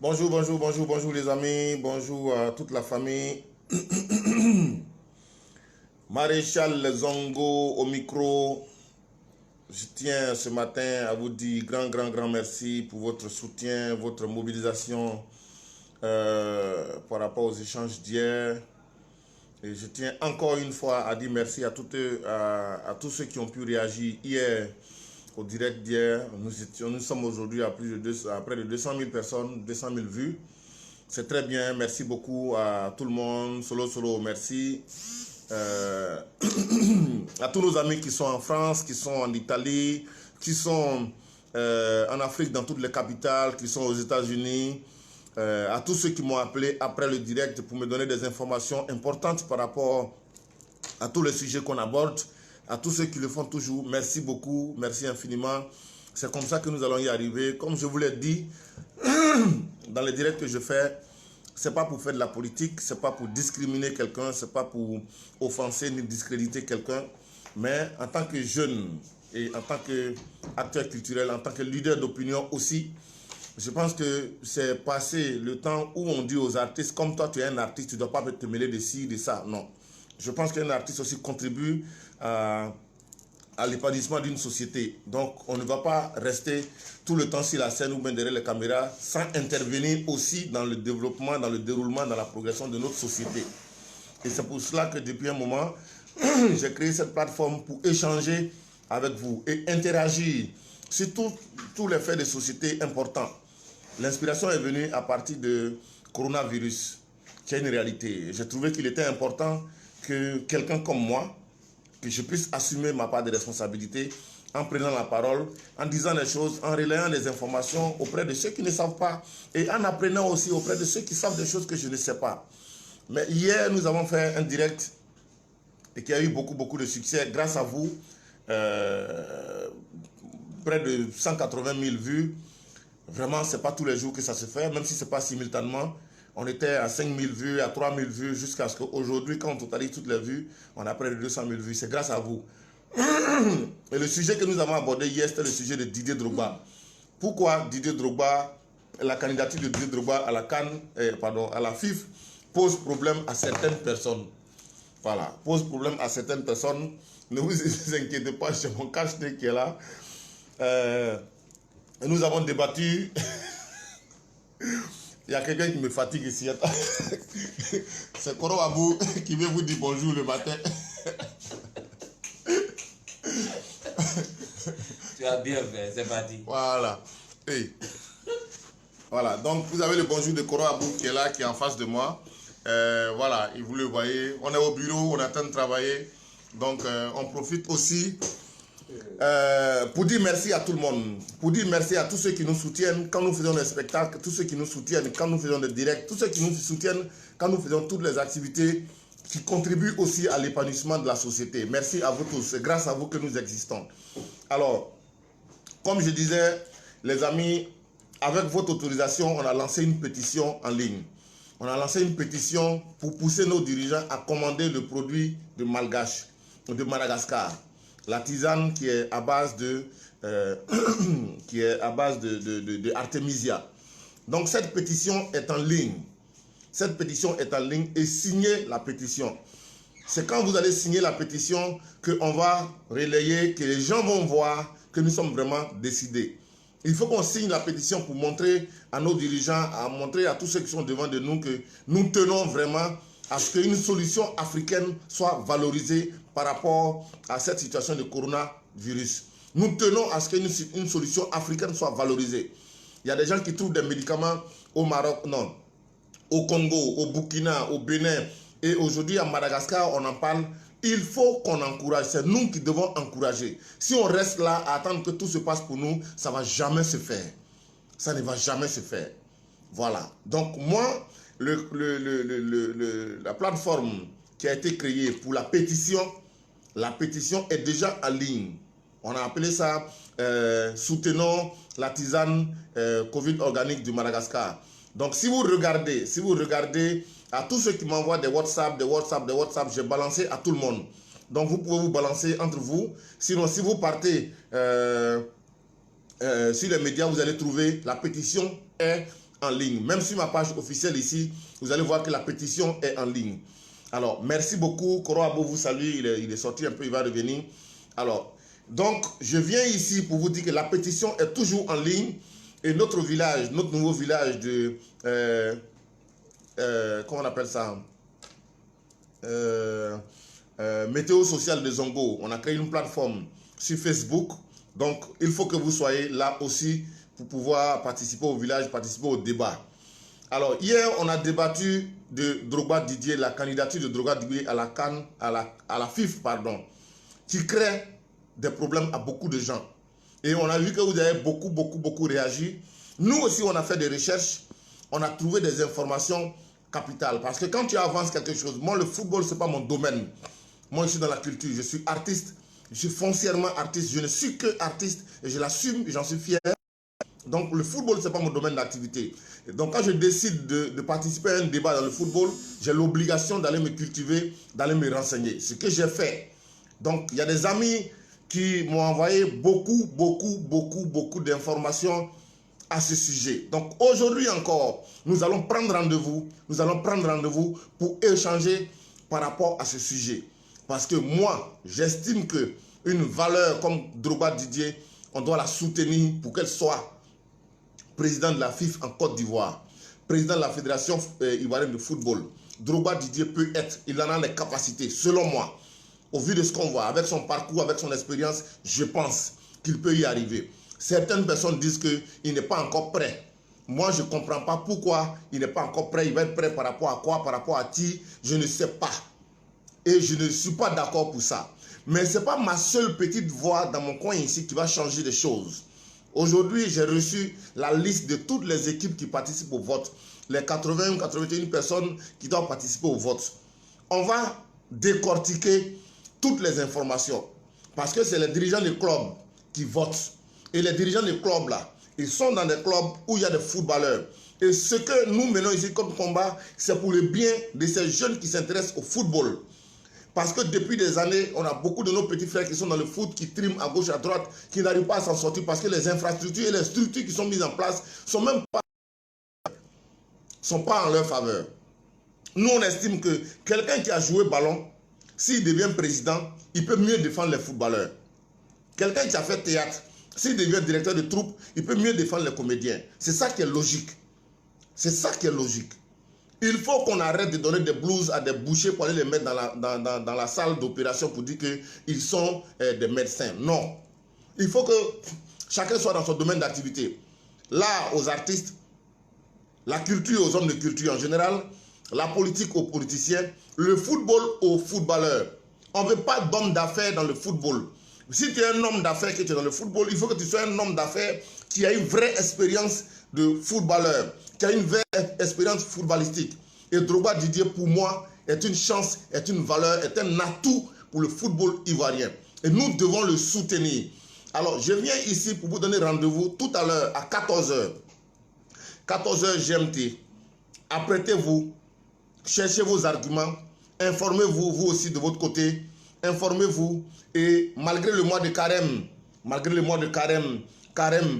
Bonjour, bonjour, bonjour, bonjour les amis, bonjour à toute la famille. Maréchal Zongo au micro. Je tiens ce matin à vous dire grand merci pour votre soutien, votre mobilisation par rapport aux échanges d'hier. Et je tiens encore une fois à dire merci à tous ceux qui ont pu réagir hier au direct d'hier. Nous sommes aujourd'hui à près de 200 000 personnes, 200 000 vues. C'est très bien, merci beaucoup à tout le monde. Solo, merci. À tous nos amis qui sont en France, qui sont en Italie, qui sont en Afrique dans toutes les capitales, qui sont aux États-Unis. À tous ceux qui m'ont appelé après le direct pour me donner des informations importantes par rapport à tous les sujets qu'on aborde. À tous ceux qui le font toujours, merci beaucoup, merci infiniment. C'est comme ça que nous allons y arriver. Comme je vous l'ai dit, dans les directs que je fais, c'est pas pour faire de la politique, c'est pas pour discriminer quelqu'un, c'est pas pour offenser ni discréditer quelqu'un. Mais en tant que jeune et en tant qu'acteur culturel, en tant que leader d'opinion aussi, je pense que c'est passé le temps où on dit aux artistes, comme toi tu es un artiste, tu ne dois pas te mêler de ci, de ça. Non. Je pense qu'un artiste aussi contribue à l'épanouissement d'une société. Donc, on ne va pas rester tout le temps sur la scène ou bien derrière les caméras sans intervenir aussi dans le développement, dans le déroulement, dans la progression de notre société. Et c'est pour cela que depuis un moment, j'ai créé cette plateforme pour échanger avec vous et interagir sur tous les faits de société importants. L'inspiration est venue à partir de coronavirus, qui est une réalité. J'ai trouvé qu'il était important que quelqu'un comme moi, que je puisse assumer ma part de responsabilité en prenant la parole, en disant les choses, en relayant les informations auprès de ceux qui ne savent pas et en apprenant aussi auprès de ceux qui savent des choses que je ne sais pas. Mais hier, nous avons fait un direct et qui a eu beaucoup de succès grâce à vous. Près de 180 000 vues. Vraiment, ce n'est pas tous les jours que ça se fait, même si ce n'est pas simultanément. On était à 5 000 vues, à 3 000 vues, jusqu'à ce qu'aujourd'hui, quand on totalise toutes les vues, on a près de 200 000 vues. C'est grâce à vous. Et le sujet que nous avons abordé hier, c'était le sujet de Didier Drogba. Pourquoi Didier Drogba, la candidature de Didier Drogba à la CAN, à la FIF, pose problème à certaines personnes. Voilà, pose problème à certaines personnes. Ne vous inquiétez pas, c'est mon cache-nez qui est là. Nous avons débattu. Il y a quelqu'un qui me fatigue ici. C'est Koro Abou qui vient vous dire bonjour le matin. Tu as bien fait, c'est parti. Voilà. Hey. Voilà, donc vous avez le bonjour de Koro Abou qui est là, qui est en face de moi. Voilà, et vous le voyez. On est au bureau, on est en train de travailler. Donc on profite aussi pour dire merci à tout le monde, pour dire merci à tous ceux qui nous soutiennent quand nous faisons des spectacles, tous ceux qui nous soutiennent quand nous faisons des directs, tous ceux qui nous soutiennent quand nous faisons toutes les activités qui contribuent aussi à l'épanouissement de la société. Merci à vous tous, c'est grâce à vous que nous existons. Alors, comme je disais, les amis, avec votre autorisation, on a lancé une pétition en ligne. On a lancé une pétition pour pousser nos dirigeants à commander le produit de Malgache, de Madagascar. La tisane qui est à base de Artemisia. Donc cette pétition est en ligne. Cette pétition est en ligne et signez la pétition. C'est quand vous allez signer la pétition qu'on va relayer, que les gens vont voir que nous sommes vraiment décidés. Il faut qu'on signe la pétition pour montrer à nos dirigeants, à montrer à tous ceux qui sont devant de nous que nous tenons vraiment à ce qu'une solution africaine soit valorisée par rapport à cette situation de coronavirus. Nous tenons à ce qu'une solution africaine soit valorisée. Il y a des gens qui trouvent des médicaments au Maroc, non, au Congo, au Burkina, au Bénin, et aujourd'hui à Madagascar, on en parle. Il faut qu'on encourage, c'est nous qui devons encourager. Si on reste là à attendre que tout se passe pour nous, ça ne va jamais se faire. Ça ne va jamais se faire. Voilà. Donc moi, la plateforme qui a été créée pour la pétition est déjà en ligne. On a appelé ça Soutenons la tisane Covid organique du Madagascar. Donc si vous regardez à tous ceux qui m'envoient des WhatsApp, j'ai balancé à tout le monde. Donc vous pouvez vous balancer entre vous. Sinon, si vous partez sur les médias, vous allez trouver la pétition est en ligne. Même sur ma page officielle ici, vous allez voir que la pétition est en ligne. Alors, merci beaucoup. Koro Abo vous salue. Il est sorti un peu, il va revenir. Alors, donc, je viens ici pour vous dire que la pétition est toujours en ligne. Et notre village, notre nouveau village de... comment on appelle ça, Météo Social de Zongo. On a créé une plateforme sur Facebook. Donc, il faut que vous soyez là aussi pour pouvoir participer au village, participer au débat. Alors, hier, on a débattu de Drogba Didier, la candidature de Drogba Didier à la CAN, à la FIF, pardon, qui crée des problèmes à beaucoup de gens. Et on a vu que vous avez beaucoup réagi. Nous aussi, on a fait des recherches. On a trouvé des informations capitales. Parce que quand tu avances quelque chose, moi, le football, ce n'est pas mon domaine. Moi, je suis dans la culture. Je suis artiste. Je suis foncièrement artiste. Je ne suis que artiste. Et je l'assume, j'en suis fier. Donc, le football, ce n'est pas mon domaine d'activité. Donc, quand je décide de participer à un débat dans le football, j'ai l'obligation d'aller me cultiver, d'aller me renseigner. Ce que j'ai fait. Donc, il y a des amis qui m'ont envoyé beaucoup d'informations à ce sujet. Donc, aujourd'hui encore, nous allons prendre rendez-vous. Nous allons prendre rendez-vous pour échanger par rapport à ce sujet. Parce que moi, j'estime qu'une valeur comme Drogba Didier, on doit la soutenir pour qu'elle soit président de la FIF en Côte d'Ivoire, président de la Fédération ivoirienne de football. Drogba Didier peut être, il en a les capacités, selon moi. Au vu de ce qu'on voit, avec son parcours, avec son expérience, je pense qu'il peut y arriver. Certaines personnes disent qu'il n'est pas encore prêt. Moi, je ne comprends pas pourquoi il n'est pas encore prêt. Il va être prêt par rapport à quoi, par rapport à qui, je ne sais pas. Et je ne suis pas d'accord pour ça. Mais ce n'est pas ma seule petite voix dans mon coin ici qui va changer les choses. Aujourd'hui, j'ai reçu la liste de toutes les équipes qui participent au vote. Les 80 ou 81 personnes qui doivent participer au vote. On va décortiquer toutes les informations. Parce que c'est les dirigeants des clubs qui votent. Et les dirigeants des clubs là, ils sont dans des clubs où il y a des footballeurs. Et ce que nous menons ici comme combat, c'est pour le bien de ces jeunes qui s'intéressent au football. Parce que depuis des années, on a beaucoup de nos petits frères qui sont dans le foot, qui triment à gauche, à droite, qui n'arrivent pas à s'en sortir parce que les infrastructures et les structures qui sont mises en place sont même pas en leur faveur. Nous, on estime que quelqu'un qui a joué ballon, s'il devient président, il peut mieux défendre les footballeurs. Quelqu'un qui a fait théâtre, s'il devient directeur de troupe, il peut mieux défendre les comédiens. C'est ça qui est logique. C'est ça qui est logique. Il faut qu'on arrête de donner des blouses à des bouchers pour aller les mettre dans la salle d'opération pour dire qu'ils sont des médecins. Non. Il faut que chacun soit dans son domaine d'activité. L'art aux artistes, la culture aux hommes de culture en général, la politique aux politiciens, le football aux footballeurs. On ne veut pas d'hommes d'affaires dans le football. Si tu es un homme d'affaires qui est dans le football, il faut que tu sois un homme d'affaires qui a une vraie expérience de footballeur, qui a une vraie expérience footballistique. Et Drogba Didier, pour moi, est une chance, est une valeur, est un atout pour le football ivoirien. Et nous devons le soutenir. Alors, je viens ici pour vous donner rendez-vous tout à l'heure à 14h. 14h GMT. Apprêtez-vous, cherchez vos arguments, informez-vous, vous aussi de votre côté, informez-vous. Et malgré le mois de carême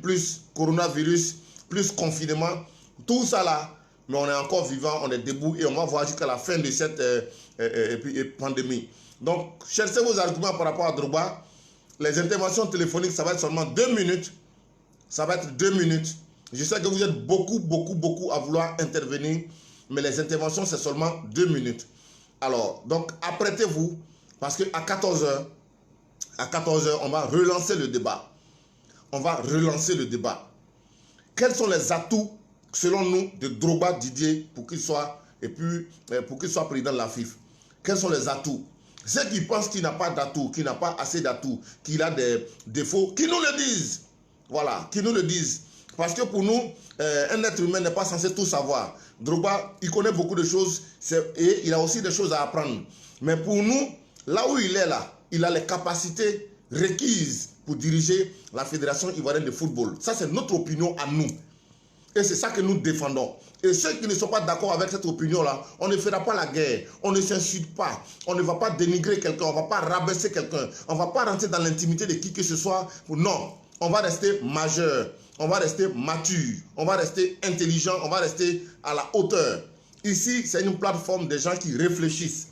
plus coronavirus, plus confinement, tout ça là, mais on est encore vivant, on est debout et on va voir jusqu'à la fin de cette pandémie. Donc, cherchez vos arguments par rapport à Drogba. Les interventions téléphoniques, ça va être seulement 2 minutes. Ça va être 2 minutes. Je sais que vous êtes beaucoup à vouloir intervenir, mais les interventions, c'est seulement 2 minutes. Alors, donc, apprêtez-vous, parce qu'à 14h, on va relancer le débat. On va relancer le débat. Quels sont les atouts, selon nous, de Drogba Didier pour qu'il soit, président de la FIF? Quels sont les atouts? Ceux qui pensent qu'il n'a pas d'atouts, qu'il n'a pas assez d'atouts, qu'il a des défauts, qu'ils nous le disent. Voilà, qu'ils nous le disent. Parce que pour nous, un être humain n'est pas censé tout savoir. Drogba, il connaît beaucoup de choses et il a aussi des choses à apprendre. Mais pour nous, là où il est là, il a les capacités requises pour diriger la Fédération ivoirienne de football. Ça, c'est notre opinion à nous. Et c'est ça que nous défendons. Et ceux qui ne sont pas d'accord avec cette opinion-là, on ne fera pas la guerre, on ne s'insulte pas, on ne va pas dénigrer quelqu'un, on ne va pas rabaisser quelqu'un, on ne va pas rentrer dans l'intimité de qui que ce soit. Non, on va rester majeur, on va rester mature, on va rester intelligent, on va rester à la hauteur. Ici, c'est une plateforme des gens qui réfléchissent.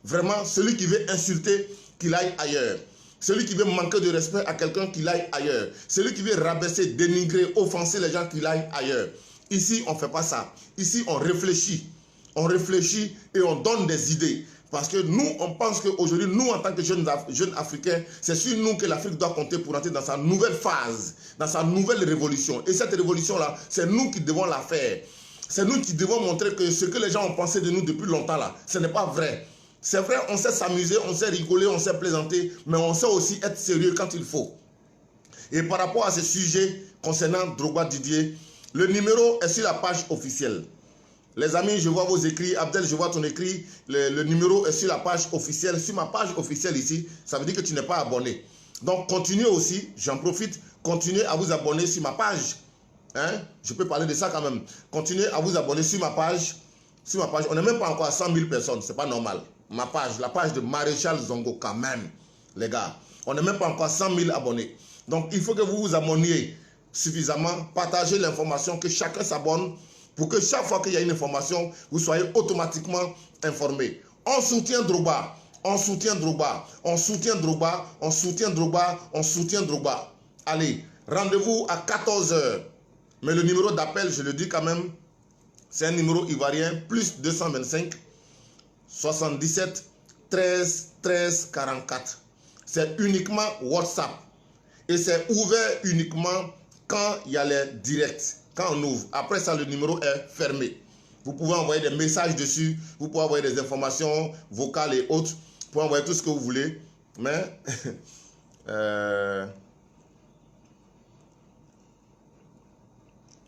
Vraiment, celui qui veut insulter, qu'il aille ailleurs. Celui qui veut manquer de respect à quelqu'un, qu'il aille ailleurs. Celui qui veut rabaisser, dénigrer, offenser les gens, qu'il aille ailleurs. Ici, on ne fait pas ça. Ici, on réfléchit. On réfléchit et on donne des idées. Parce que nous, on pense qu'aujourd'hui, nous, en tant que jeunes Africains, c'est sur nous que l'Afrique doit compter pour entrer dans sa nouvelle phase, dans sa nouvelle révolution. Et cette révolution-là, c'est nous qui devons la faire. C'est nous qui devons montrer que ce que les gens ont pensé de nous depuis longtemps, là, ce n'est pas vrai. C'est vrai, on sait s'amuser, on sait rigoler, on sait plaisanter, mais on sait aussi être sérieux quand il faut. Et par rapport à ce sujet concernant Drogba Didier, le numéro est sur la page officielle. Les amis, je vois vos écrits. Abdel, je vois ton écrit. Le numéro est sur la page officielle. Sur ma page officielle ici, ça veut dire que tu n'es pas abonné. Donc, continuez aussi, j'en profite, continuez à vous abonner sur ma page. Hein? Je peux parler de ça quand même. Continuez à vous abonner sur ma page. Sur ma page, on n'est même pas encore à 100 000 personnes. C'est pas normal. Ma page, la page de Maréchal Zongo quand même, les gars. On n'est même pas encore à 100 000 abonnés. Donc, il faut que vous vous abonniez suffisamment. Partagez l'information, que chacun s'abonne. Pour que chaque fois qu'il y a une information, vous soyez automatiquement informé. On soutient Drogba, on soutient Drogba, on soutient Drogba, on soutient Drogba, on soutient Drogba. Allez, rendez-vous à 14 h. Mais le numéro d'appel, je le dis quand même, c'est un numéro ivoirien, plus 225 77 13 13 44. C'est uniquement WhatsApp. Et c'est ouvert uniquement quand il y a les directs. Quand on ouvre, après ça, le numéro est fermé. Vous pouvez envoyer des messages dessus, vous pouvez envoyer des informations vocales et autres, vous pouvez envoyer tout ce que vous voulez, mais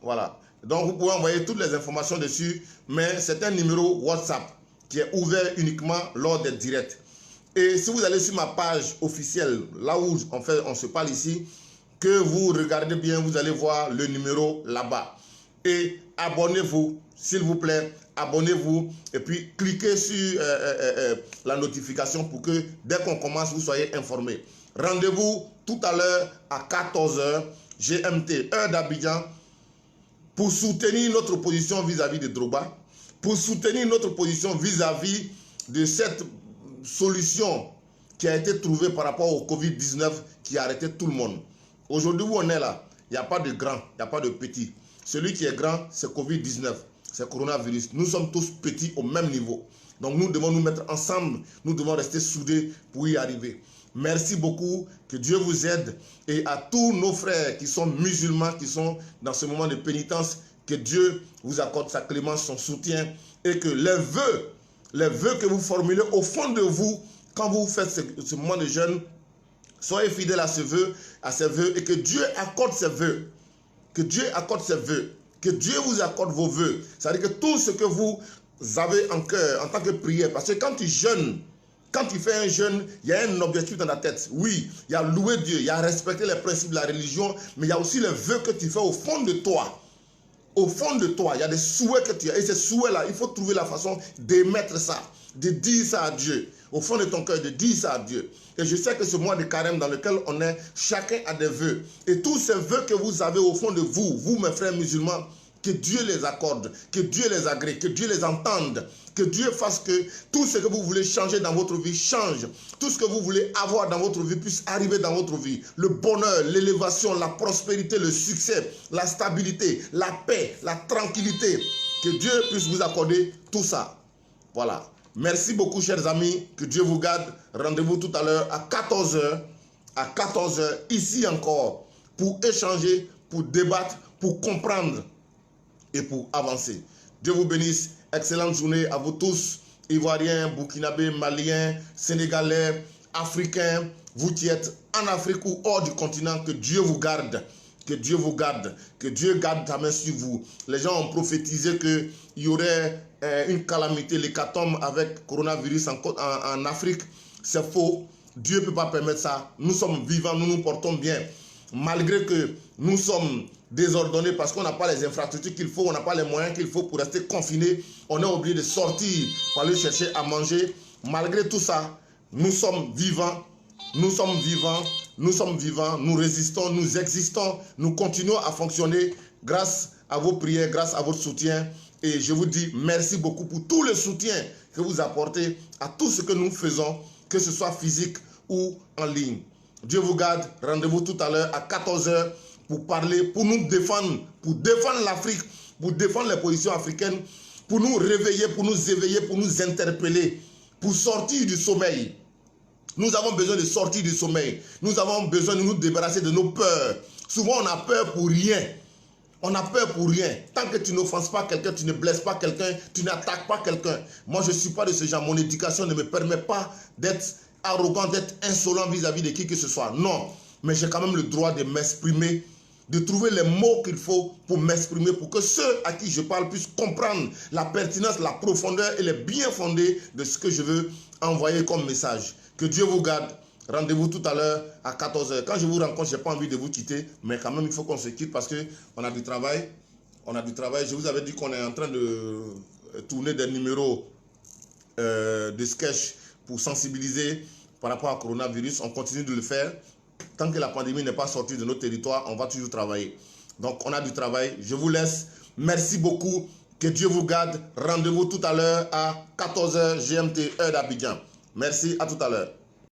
voilà. Donc, vous pouvez envoyer toutes les informations dessus, mais c'est un numéro WhatsApp qui est ouvert uniquement lors des directs. Et si vous allez sur ma page officielle, là où on se parle ici, que vous regardez bien, vous allez voir le numéro là-bas. Et abonnez-vous, s'il vous plaît, abonnez-vous. Et puis, cliquez sur la notification pour que dès qu'on commence, vous soyez informés. Rendez-vous tout à l'heure à 14 h GMT, heure d'Abidjan, pour soutenir notre position vis-à-vis de Drogba, pour soutenir notre position vis-à-vis de cette solution qui a été trouvée par rapport au Covid-19 qui a arrêté tout le monde. Aujourd'hui où on est là, il n'y a pas de grand, il n'y a pas de petit. Celui qui est grand, c'est Covid-19, c'est coronavirus. Nous sommes tous petits au même niveau. Donc nous devons nous mettre ensemble, nous devons rester soudés pour y arriver. Merci beaucoup, que Dieu vous aide. Et à tous nos frères qui sont musulmans, qui sont dans ce moment de pénitence, que Dieu vous accorde sa clémence, son soutien. Et que les vœux que vous formulez au fond de vous, quand vous faites ce moment de jeûne, soyez fidèles à ces vœux et que Dieu accorde ses vœux. Que Dieu accorde ses vœux. Que Dieu vous accorde vos vœux. C'est-à-dire que tout ce que vous avez en cœur, en tant que prière, parce que quand tu jeûnes, quand tu fais un jeûne, il y a un objectif dans ta tête. Oui, il y a louer Dieu, il y a respecter les principes de la religion, mais il y a aussi les vœux que tu fais au fond de toi. Au fond de toi, il y a des souhaits que tu as. Et ces souhaits-là, il faut trouver la façon d'émettre ça, de dire ça à Dieu. Au fond de ton cœur, de dire ça à Dieu. Et je sais que ce mois de carême dans lequel on est, chacun a des vœux. Et tous ces vœux que vous avez au fond de vous, vous mes frères musulmans, que Dieu les accorde, que Dieu les agrée, que Dieu les entende, que Dieu fasse que tout ce que vous voulez changer dans votre vie change. Tout ce que vous voulez avoir dans votre vie puisse arriver dans votre vie. Le bonheur, l'élévation, la prospérité, le succès, la stabilité, la paix, la tranquillité. Que Dieu puisse vous accorder tout ça. Voilà. Merci beaucoup, chers amis. Que Dieu vous garde. Rendez-vous tout à l'heure à 14 h. À 14 h, ici encore, pour échanger, pour débattre, pour comprendre et pour avancer. Dieu vous bénisse. Excellente journée à vous tous, Ivoiriens, Burkinabés, Maliens, Sénégalais, Africains, vous qui êtes en Afrique ou hors du continent, que Dieu vous garde. Que Dieu vous garde, que Dieu garde ta main sur vous. Les gens ont prophétisé qu'il y aurait une calamité, l'hécatombe avec coronavirus en Afrique. C'est faux. Dieu ne peut pas permettre ça. Nous sommes vivants, nous nous portons bien. Malgré que nous sommes désordonnés parce qu'on n'a pas les infrastructures qu'il faut, on n'a pas les moyens qu'il faut pour rester confinés, on est obligé de sortir pour aller chercher à manger. Malgré tout ça, nous sommes vivants Nous sommes vivants, nous résistons, nous existons, nous continuons à fonctionner grâce à vos prières, grâce à votre soutien. Et je vous dis merci beaucoup pour tout le soutien que vous apportez à tout ce que nous faisons, que ce soit physique ou en ligne. Dieu vous garde. Rendez-vous tout à l'heure à 14 h pour parler, pour nous défendre, pour défendre l'Afrique, pour défendre les positions africaines, pour nous réveiller, pour nous éveiller, pour nous interpeller, pour sortir du sommeil. Nous avons besoin de sortir du sommeil. Nous avons besoin de nous débarrasser de nos peurs. Souvent, on a peur pour rien. On a peur pour rien. Tant que tu n'offenses pas quelqu'un, tu ne blesses pas quelqu'un, tu n'attaques pas quelqu'un. Moi, je ne suis pas de ce genre. Mon éducation ne me permet pas d'être arrogant, d'être insolent vis-à-vis de qui que ce soit. Non. Mais j'ai quand même le droit de m'exprimer, de trouver les mots qu'il faut pour m'exprimer, pour que ceux à qui je parle puissent comprendre la pertinence, la profondeur et les bien fondés de ce que je veux envoyer comme message. Que Dieu vous garde. Rendez-vous tout à l'heure à 14 h. Quand je vous rencontre, je n'ai pas envie de vous quitter, mais quand même, il faut qu'on se quitte parce qu'on a du travail. On a du travail. Je vous avais dit qu'on est en train de tourner des numéros de sketch pour sensibiliser par rapport au coronavirus. On continue de le faire. Tant que la pandémie n'est pas sortie de notre territoire, on va toujours travailler. Donc, on a du travail. Je vous laisse. Merci beaucoup. Que Dieu vous garde. Rendez-vous tout à l'heure à 14 h GMT, heure d'Abidjan. Merci, à tout à l'heure.